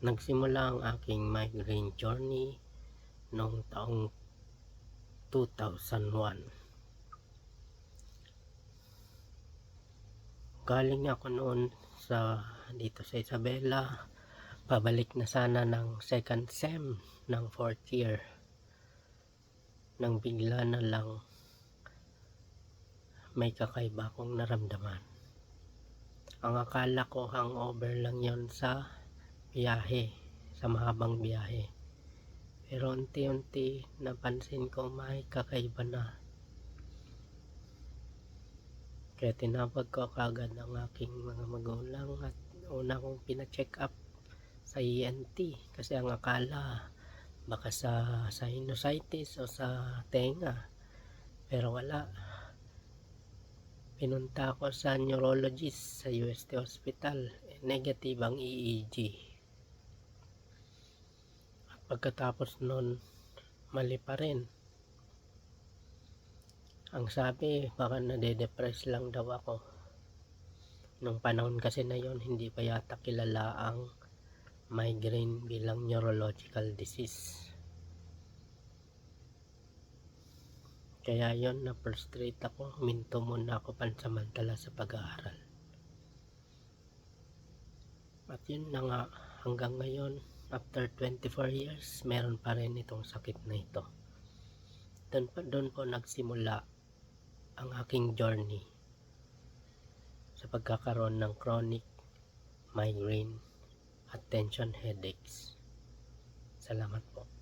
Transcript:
Nagsimula ang aking migraine journey noong taong 2001. Galing ako noon dito sa Isabela, pabalik na sana ng second sem ng 4th year, nang bigla na lang may kakaiba akong naramdaman. Ang akala ko hangover lang yon sa biyahe, sa mahabang biyahe, pero unti-unti napansin ko may kakaiba na. Kaya tinawag ko kagad ang aking mga magulang at una kong pina-check up sa ENT, kasi ang akala baka sa sinusitis o sa tenga, pero wala. Pinunta ako sa neurologist sa UST Hospital, negative ang EEG. At pagkatapos nun, mali pa rin. Ang sabi, baka nade-depress lang daw ako. Nung panahon kasi na yon, hindi pa yata kilala ang migraine bilang neurological disease. Kaya yon, na-frustrate ako, huminto muna ako pansamantala sa pag-aaral. At yun na nga, hanggang ngayon, after 24 years, meron pa rin itong sakit na ito. Doon po nagsimula ang aking journey sa pagkakaroon ng chronic migraine at tension headaches. Salamat po.